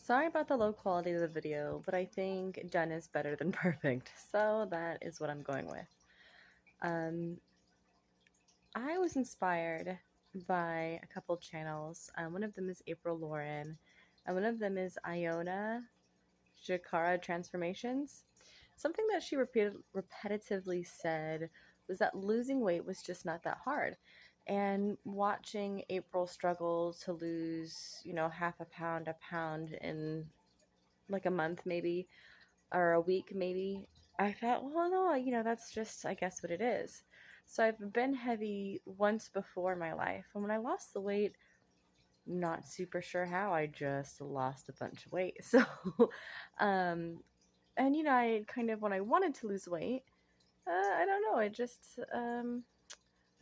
Sorry about the low quality of the video, but I think done is better than perfect, so that is what I'm going with. Um, I was inspired by a couple channels. One of them is April Lauren, and one of them is Iona Jakara Transformations. Something that she repetitively said was that losing weight was just not that hard. And watching April struggle to lose, half a pound in like a month maybe, or a week maybe, I thought, well, no, that's just, I guess, what it is. So I've been heavy once before in my life. And when I lost the weight, not super sure how, I just lost a bunch of weight. So, and I kind of, when I wanted to lose weight, I don't know,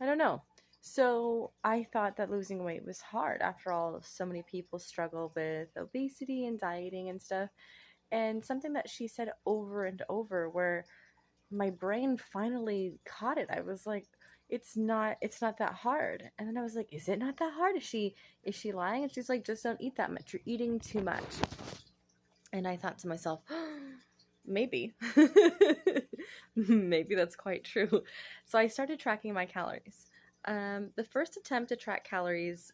I don't know. So I thought that losing weight was hard. After all, so many people struggle with obesity and dieting and stuff. And something that she said over and over, where my brain finally caught it. I was like, it's not that hard. And then I was like, is it not that hard? Is she lying? And she's like, just don't eat that much, you're eating too much. And I thought to myself, maybe maybe that's quite true. So I started tracking my calories. The first attempt to track calories,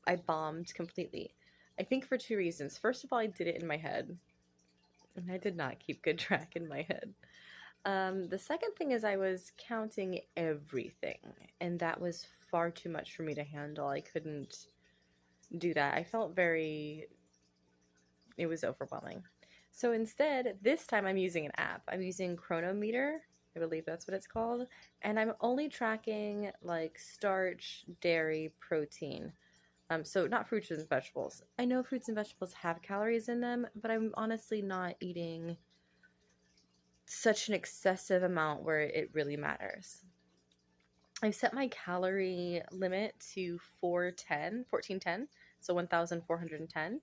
I bombed completely. I think for two reasons. First of all, I did it in my head, and I did not keep good track in my head. The second thing is I was counting everything, and that was far too much for me to handle. I couldn't do that. I felt it was overwhelming. So instead, this time I'm using an app. I'm using Chronometer, I believe that's what it's called, and I'm only tracking like starch, dairy, protein. So not fruits and vegetables. I know fruits and vegetables have calories in them, but I'm honestly not eating such an excessive amount where it really matters. I've set my calorie limit to 1410, so 1410.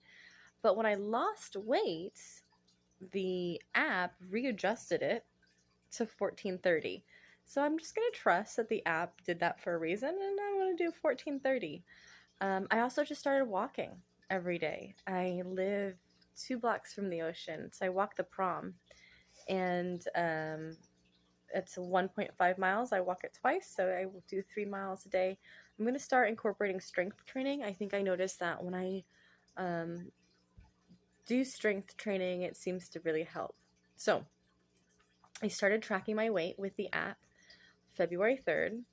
But when I lost weight, the app readjusted it to 1430. So I'm just going to trust that the app did that for a reason, and I'm going to do 1430. I also just started walking every day. I live 2 blocks from the ocean, so I walk the prom, and it's 1.5 miles. I walk it twice, so I will do 3 miles a day. I'm going to start incorporating strength training. I think I noticed that when I do strength training, it seems to really help. So I started tracking my weight with the app February 3rd.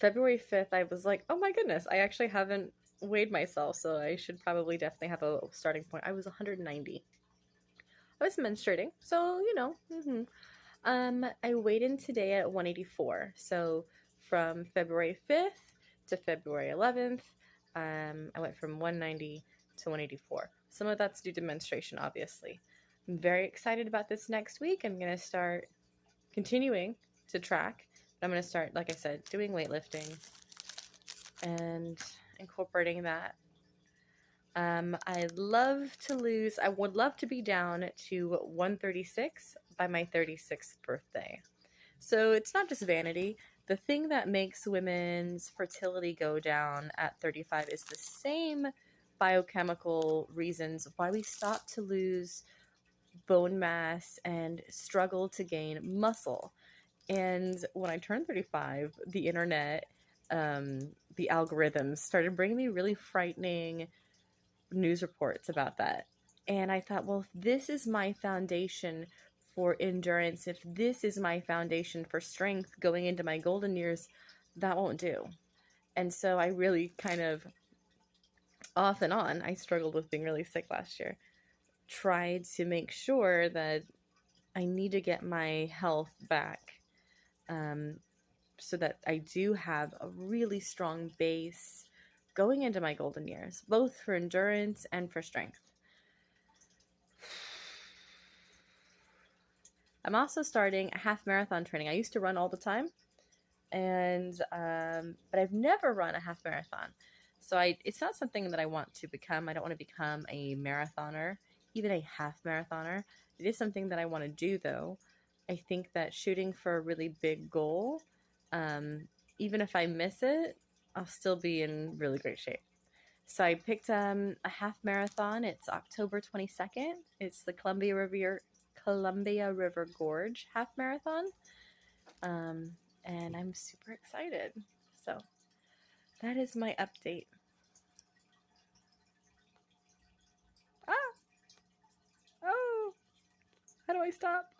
February 5th, I was like, oh my goodness, I actually haven't weighed myself, so I should probably definitely have a starting point. I was 190. I was menstruating, so I weighed in today at 184. So from February 5th to February 11th, I went from 190 to 184. Some of that's due to menstruation, obviously. I'm very excited about this next week. I'm going to start continuing to track. I'm going to start, like I said, doing weightlifting and incorporating that. I would love to be down to 136 by my 36th birthday. So it's not just vanity. The thing that makes women's fertility go down at 35 is the same biochemical reasons why we stop to lose bone mass and struggle to gain muscle. And when I turned 35, the internet, the algorithms started bringing me really frightening news reports about that. And I thought, well, if this is my foundation for endurance, if this is my foundation for strength going into my golden years, that won't do. And so I really kind of, off and on, I struggled with being really sick last year, tried to make sure that I need to get my health back, so that I do have a really strong base going into my golden years, both for endurance and for strength. I'm also starting a half marathon training. I used to run all the time, but I've never run a half marathon. So it's not something that I want to become. I don't want to become a marathoner, even a half marathoner. It is something that I want to do, though. I think that shooting for a really big goal, even if I miss it, I'll still be in really great shape. So I picked a half marathon. It's October 22nd. It's the Columbia River Gorge half marathon. And I'm super excited. So that is my update. Ah! Oh! How do I stop?